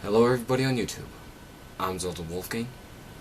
Hello everybody on YouTube. I'm Xaldin Wolfgang,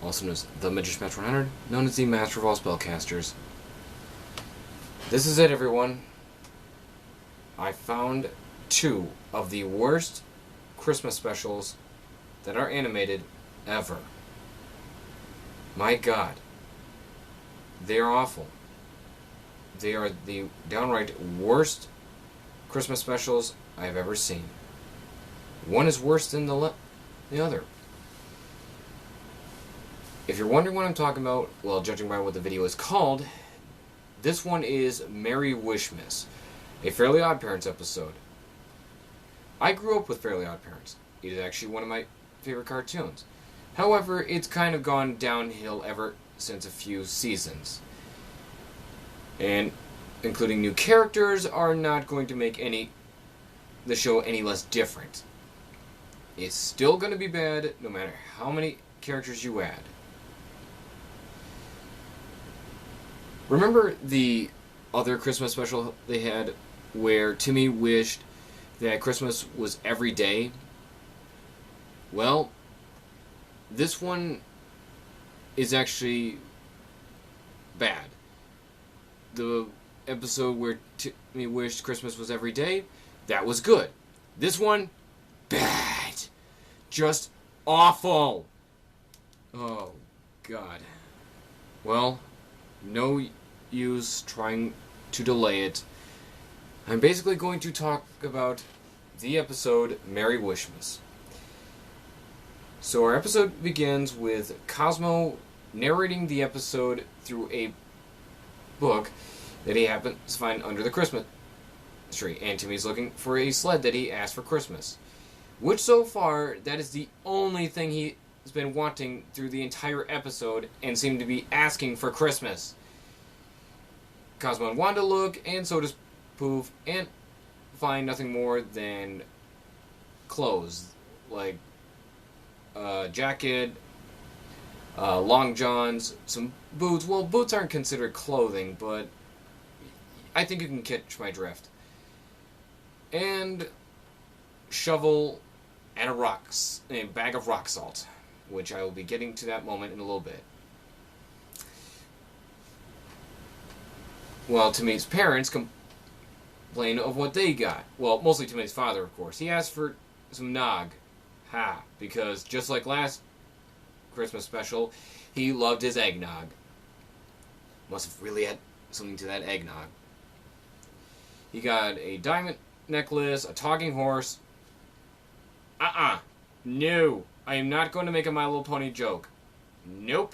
also known as the Wishmas 100, known as the Master of all Spellcasters. This is it, everyone. I found 2 of the worst Christmas specials that are animated ever. My God. They are awful. They are the downright worst Christmas specials I've ever seen. One is worse than the other. If you're wondering what I'm talking about, well, judging by what the video is called, this one is Merry Wishmas, a Fairly Odd Parents episode. I grew up with Fairly Odd Parents. It is actually one of my favorite cartoons. However, it's kind of gone downhill ever since a few seasons. And including new characters are not going to make the show any less different. It's still going to be bad no matter how many characters you add. Remember the other Christmas special they had where Timmy wished that Christmas was every day? Well, this one is actually bad. The episode where Timmy wished Christmas was every day, that was good. This one, bad. Just awful. Oh, God. Well, no use trying to delay it. I'm basically going to talk about the episode Merry Wishmas. So our episode begins with Cosmo narrating the episode through a book that he happens to find under the Christmas tree, and Timmy's looking for a sled that he asked for Christmas. Which, so far, that is the only thing he's been wanting through the entire episode and seemed to be asking for Christmas. Cosmo and Wanda look, and so does Poof, and find nothing more than clothes, like a jacket, long johns, some boots. Well, boots aren't considered clothing, but I think you can catch my drift. And shovel and a bag of rock salt, which I will be getting to that moment in a little bit. Well, Timmy's parents complain of what they got. Well, mostly Timmy's father, of course. He asked for some nog. Because just like last Christmas special, he loved his eggnog. Must have really had something to that eggnog. He got a diamond necklace, a talking horse. No. I am not going to make a My Little Pony joke. Nope.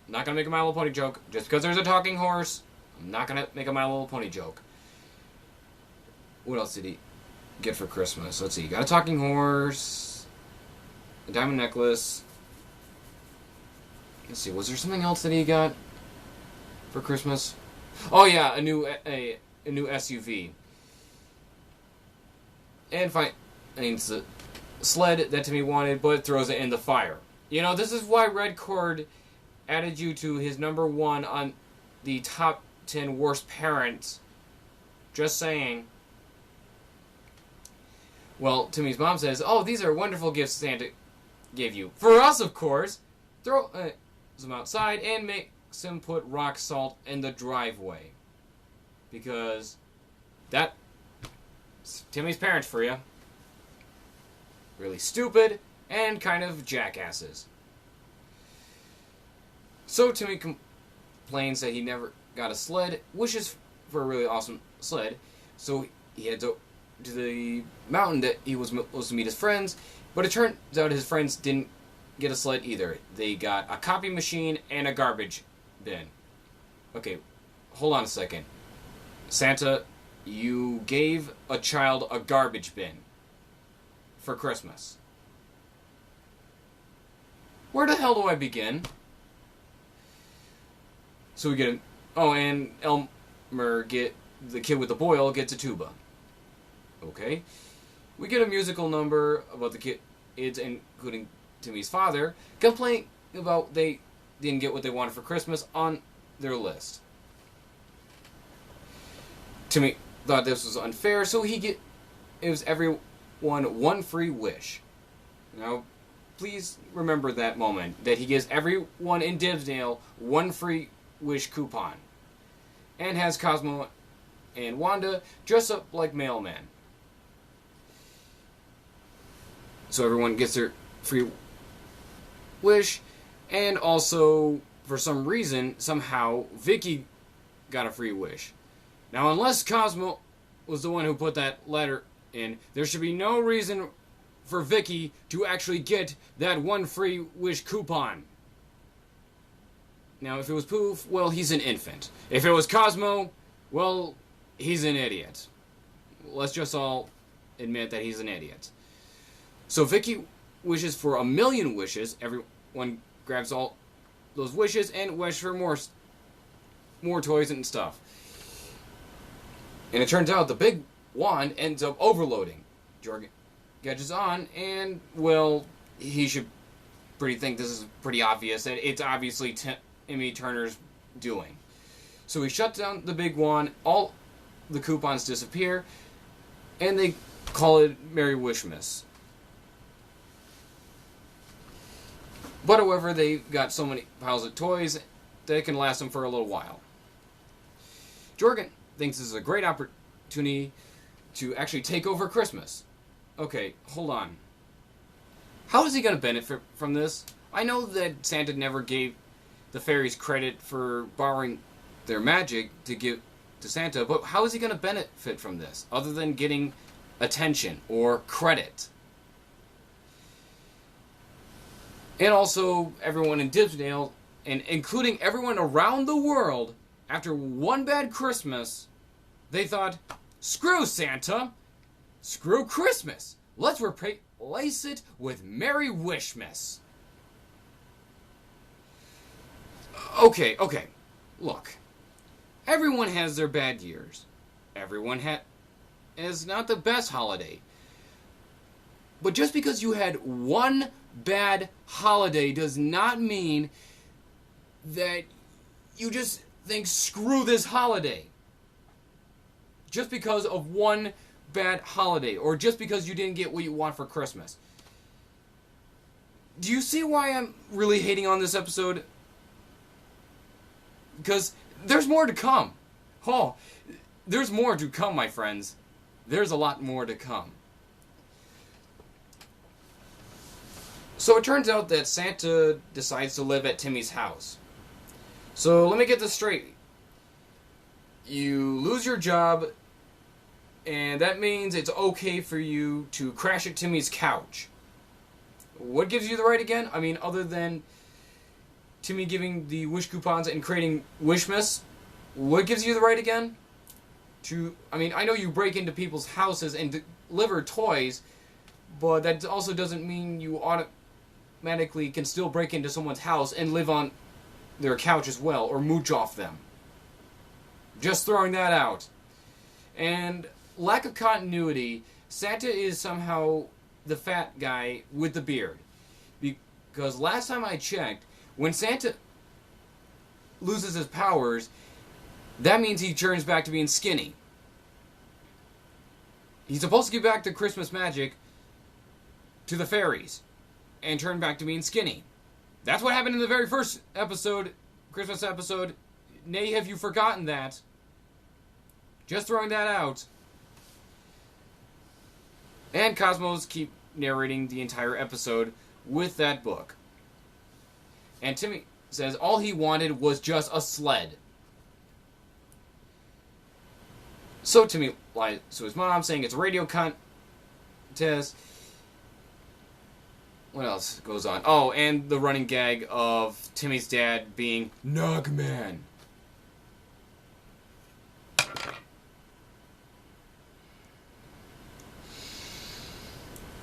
Not going to make a My Little Pony joke. Just because there's a talking horse, I'm not going to make a My Little Pony joke. What else did he get for Christmas? Let's see. He got a talking horse, a diamond necklace. Let's see. Was there something else that he got for Christmas? Oh yeah, a new SUV. And finds the sled that Timmy wanted, but throws it in the fire. You know, this is why Red Cord added you to his #1 on the top 10 worst parents. Just saying. Well, Timmy's mom says, "Oh, these are wonderful gifts Santa gave you. For us, of course." Throws him outside and makes him put rock salt in the driveway. Because that's Timmy's parents for you. Really stupid and kind of jackasses. So Timmy complains that he never got a sled, wishes for a really awesome sled, so he heads to the mountain that he was supposed to meet his friends, but it turns out his friends didn't get a sled either. They got a copy machine and a garbage bin. Okay, hold on a second. Santa, you gave a child a garbage bin for Christmas. Where the hell do I begin? So we get and Elmer, the kid with the boil, gets a tuba. Okay. We get a musical number about the kids, including Timmy's father, complaining about they didn't get what they wanted for Christmas on their list. Timmy thought this was unfair, so it was every everyone one free wish. Now, please remember that moment, that he gives everyone in Dibbsdale one free wish coupon. And has Cosmo and Wanda dress up like mailmen. So everyone gets their free wish, and also, for some reason, somehow, Vicky got a free wish. Now, unless Cosmo was the one who put that letter in, there should be no reason for Vicky to actually get that one free wish coupon. Now, if it was Poof, well, he's an infant. If it was Cosmo, well, he's an idiot. Let's just all admit that he's an idiot. So Vicky wishes for 1,000,000 wishes. Everyone grabs all those wishes and wishes for more toys and stuff. And it turns out the big wand ends up overloading. Jorgen catches on, and, well, he should think this is pretty obvious, that it's obviously Timmy Turner's doing. So he shuts down the big wand, all the coupons disappear, and they call it Merry Wishmas. But however, they've got so many piles of toys that it can last them for a little while. Jorgen thinks this is a great opportunity to actually take over Christmas. Okay, hold on. How is he going to benefit from this? I know that Santa never gave the fairies credit for borrowing their magic to give to Santa, but how is he going to benefit from this, other than getting attention or credit? And also, everyone in Dibbsdale, and including everyone around the world, after one bad Christmas, they thought, screw Santa, screw Christmas, let's replace it with Merry Wishmas. Okay, look. Everyone has their bad years. Everyone has not the best holiday. But just because you had one bad holiday does not mean that you just think, screw this holiday. Just because of one bad holiday, or just because you didn't get what you want for Christmas. Do you see why I'm really hating on this episode? Because there's more to come. Oh, there's more to come, my friends. There's a lot more to come. So it turns out that Santa decides to live at Timmy's house. So let me get this straight. You lose your job, and that means it's okay for you to crash at Timmy's couch. What gives you the right again? I mean, other than Timmy giving the wish coupons and creating Wishmas, what gives you the right again? I know you break into people's houses and deliver toys, but that also doesn't mean you automatically can still break into someone's house and live on their couch as well, or mooch off them. Just throwing that out. And lack of continuity, Santa is somehow the fat guy with the beard. Because last time I checked, when Santa loses his powers, that means he turns back to being skinny. He's supposed to give back the Christmas magic to the fairies and turn back to being skinny. That's what happened in the very first episode, Christmas episode. Nay, have you forgotten that? Just throwing that out. And Cosmos keep narrating the entire episode with that book. And Timmy says all he wanted was just a sled. So Timmy lies to his mom, saying it's a radio contest. What else goes on? Oh, and the running gag of Timmy's dad being Nugman.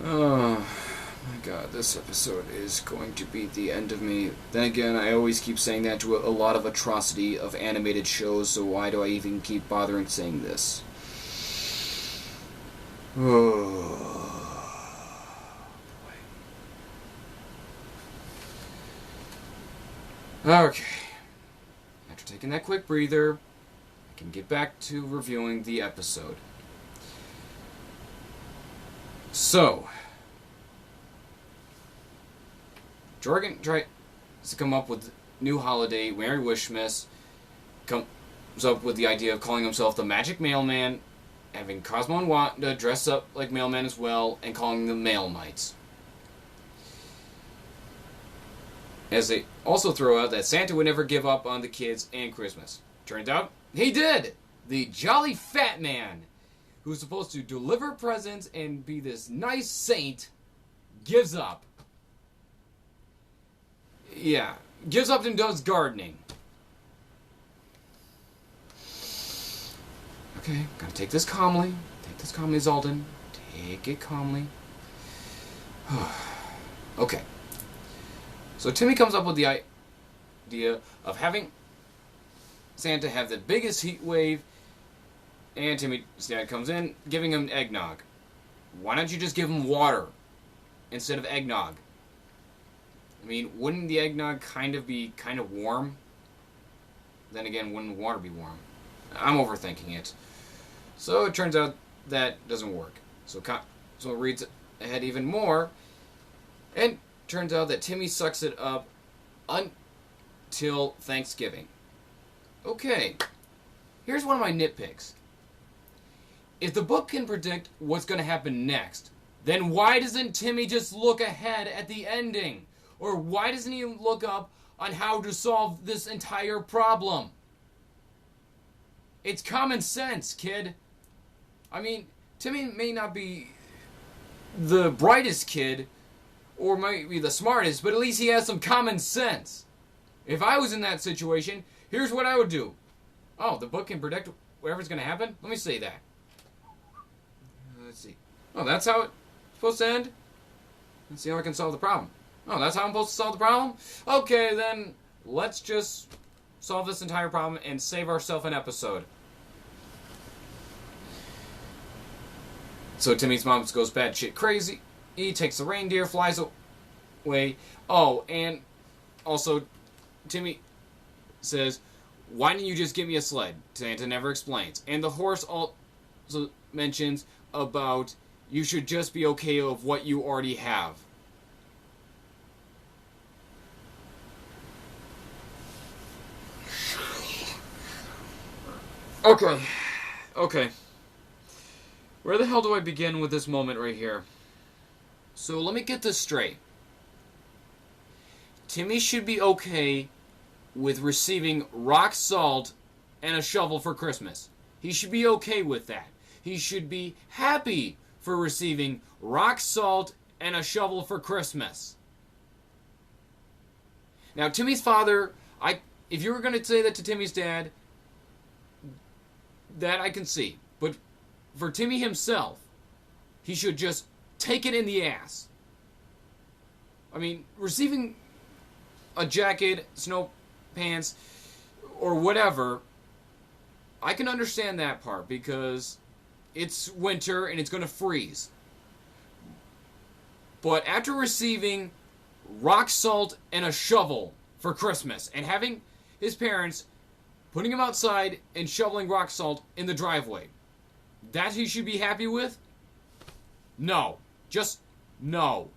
Oh my god, this episode is going to be the end of me. Then again, I always keep saying that to a lot of atrocity of animated shows, so why do I even keep bothering saying this? Okay. After taking that quick breather, I can get back to reviewing the episode. So, Jorgen tries to come up with a new holiday. Merry Wishmas comes up with the idea of calling himself the Magic Mailman, having Cosmo and Wanda dress up like mailmen as well, and calling them Mail Knights. As they also throw out that Santa would never give up on the kids and Christmas. Turns out, he did! The Jolly Fat Man, who's supposed to deliver presents and be this nice saint, gives up. Yeah, gives up and does gardening. Okay, gotta take this calmly. Take this calmly, Xaldin. Take it calmly. Okay. So Timmy comes up with the idea of having Santa have the biggest heat wave, and Timmy's dad comes in, giving him eggnog. Why don't you just give him water instead of eggnog? I mean, wouldn't the eggnog be kind of warm? Then again, wouldn't water be warm? I'm overthinking it. So it turns out that doesn't work. So it reads ahead even more, and turns out that Timmy sucks it up until Thanksgiving. Okay, here's one of my nitpicks. If the book can predict what's going to happen next, then why doesn't Timmy just look ahead at the ending? Or why doesn't he look up on how to solve this entire problem? It's common sense, kid. I mean, Timmy may not be the brightest kid, or might be the smartest, but at least he has some common sense. If I was in that situation, here's what I would do. Oh, the book can predict whatever's going to happen? Let me say that. Let's see. Oh, that's how it's supposed to end? Let's see how I can solve the problem. Oh, that's how I'm supposed to solve the problem? Okay, then let's just solve this entire problem and save ourselves an episode. So Timmy's mom goes bad shit crazy. He takes the reindeer, flies away. Oh, and also Timmy says, why didn't you just give me a sled? Santa never explains. And the horse also mentions about you should just be okay of what you already have. Okay. Where the hell do I begin with this moment right here? So let me get this straight. Timmy should be okay with receiving rock salt and a shovel for Christmas. He should be okay with that. He should be happy for receiving rock salt and a shovel for Christmas. Now, Timmy's father, if you were going to say that to Timmy's dad, that I can see. But for Timmy himself, he should just take it in the ass. I mean, receiving a jacket, snow pants, or whatever, I can understand that part because it's winter and it's going to freeze. But after receiving rock salt and a shovel for Christmas and having his parents putting him outside and shoveling rock salt in the driveway, that he should be happy with? No. Just no.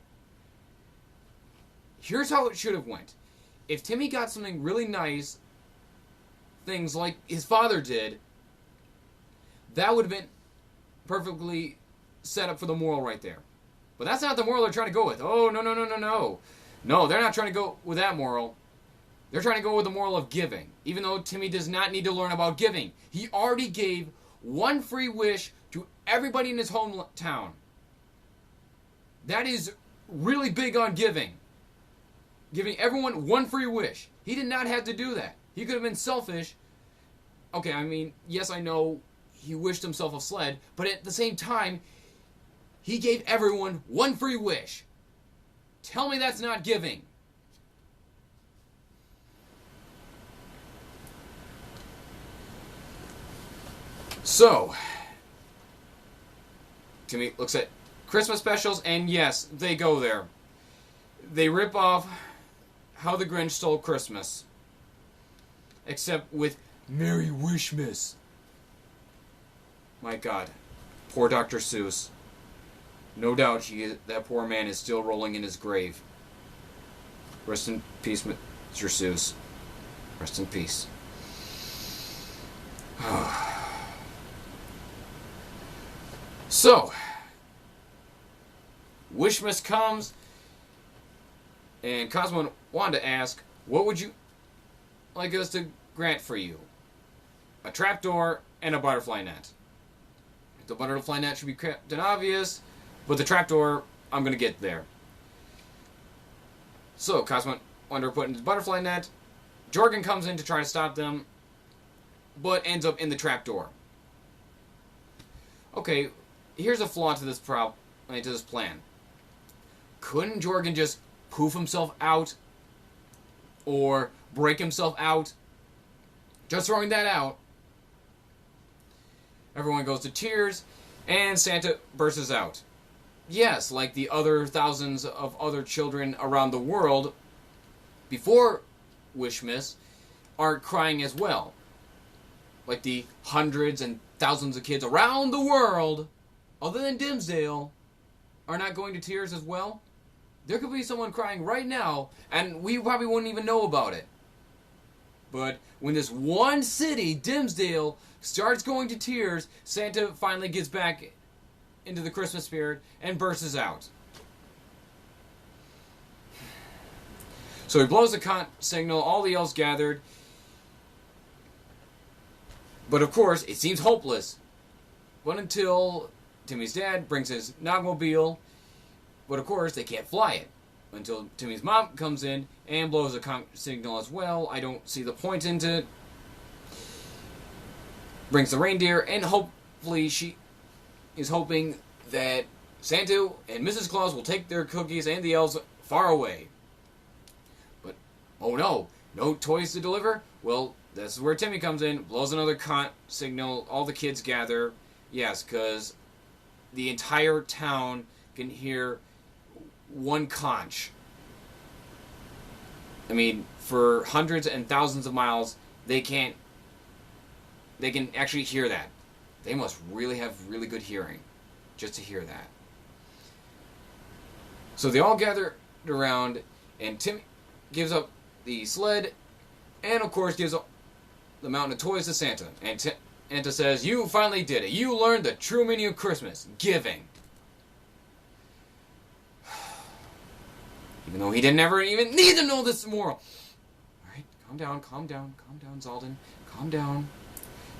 Here's how it should have went. If Timmy got something really nice, things like his father did, that would have been perfectly set up for the moral right there. But that's not the moral they're trying to go with. Oh, no. No, they're not trying to go with that moral. They're trying to go with the moral of giving. Even though Timmy does not need to learn about giving. He already gave one free wish to everybody in his hometown. That is really big on giving. Giving everyone one free wish. He did not have to do that. He could have been selfish. Okay, I mean, yes, I know he wished himself a sled, but at the same time, he gave everyone one free wish. Tell me that's not giving. So, Timmy looks at Christmas specials, and yes, they go there. They rip off How the Grinch Stole Christmas. Except with Merry Wishmas. My God. Poor Dr. Seuss. No doubt that poor man is still rolling in his grave. Rest in peace, Mr. Seuss. Rest in peace. So, Wishmas comes, and Cosmo wanted to ask, what would you like us to grant for you? A trapdoor and a butterfly net. The butterfly net should be Captain Obvious, but the trapdoor, I'm going to get there. So, Cosmo wanted to put in his butterfly net. Jorgen comes in to try to stop them, but ends up in the trapdoor. Okay, here's a flaw to this plan. Couldn't Jorgen just poof himself out or break himself out? Just throwing that out. Everyone goes to tears, and Santa bursts out. Yes, like the other thousands of other children around the world before Wishmas are crying as well. Like the hundreds and thousands of kids around the world, other than Dimmsdale, are not going to tears as well. There could be someone crying right now, and we probably wouldn't even know about it. But when this one city, Dimmsdale, starts going to tears, Santa finally gets back into the Christmas spirit and bursts out. So he blows the signal, all the elves gathered. But of course, it seems hopeless. But until Timmy's dad brings his Nogmobile, but of course, they can't fly it. Until Timmy's mom comes in and blows a signal as well. I don't see the point into it. Brings the reindeer, and hopefully she is hoping that Santa and Mrs. Claus will take their cookies and the elves far away. But, oh no, no toys to deliver? Well, this is where Timmy comes in, blows another signal, all the kids gather. Yes, because the entire town can hear one conch. I mean, for hundreds and thousands of miles, they can actually hear that. They must really have really good hearing just to hear that. So they all gather around, and Tim gives up the sled, and of course gives up the mountain of toys to Santa. And Santa says, "You finally did it. You learned the true meaning of Christmas, giving." Even though he didn't ever even need to know this moral. Alright, calm down, Xaldin. Calm down.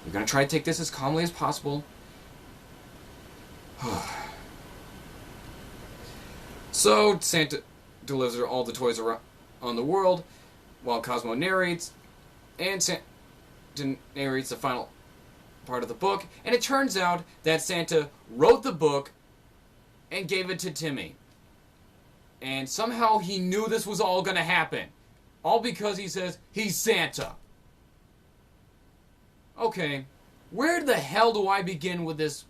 We're going to try to take this as calmly as possible. So, Santa delivers all the toys around the world, while Cosmo narrates, and Santa narrates the final part of the book, and it turns out that Santa wrote the book and gave it to Timmy. And somehow he knew this was all going to happen. All because he says he's Santa. Okay, where the hell do I begin with this?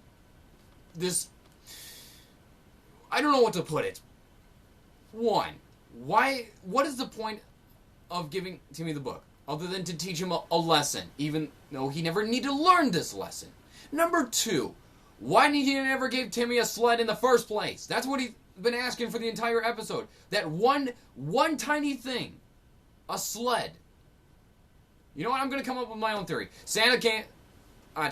I don't know what to put it. One, what is the point of giving Timmy the book? Other than to teach him a lesson, even though he never needed to learn this lesson. Number two, why didn't he never give Timmy a sled in the first place? That's what he's been asking for the entire episode. That one tiny thing. A sled. You know what? I'm going to come up with my own theory. Santa can't...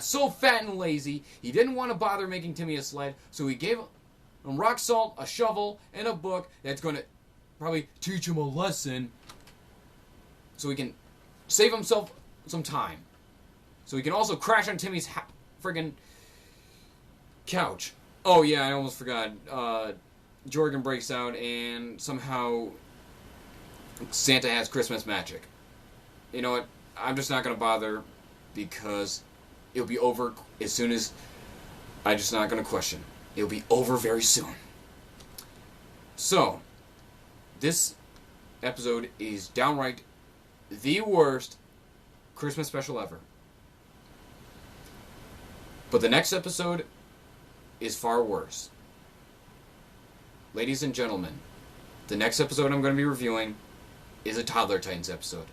so fat and lazy, he didn't want to bother making Timmy a sled, so he gave him rock salt, a shovel, and a book that's going to probably teach him a lesson so he can save himself some time. So he can also crash on Timmy's friggin' couch. Oh yeah, I almost forgot. Jorgen breaks out and somehow Santa has Christmas magic. You know what? I'm just not going to bother because it'll be over as soon as... I'm just not going to question. It'll be over very soon. So, this episode is downright the worst Christmas special ever. But the next episode is far worse. Ladies and gentlemen, the next episode I'm going to be reviewing is a Toddler Titans episode.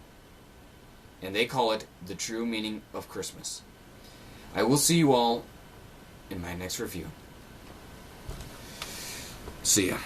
And they call it The True Meaning of Christmas. I will see you all in my next review. See ya.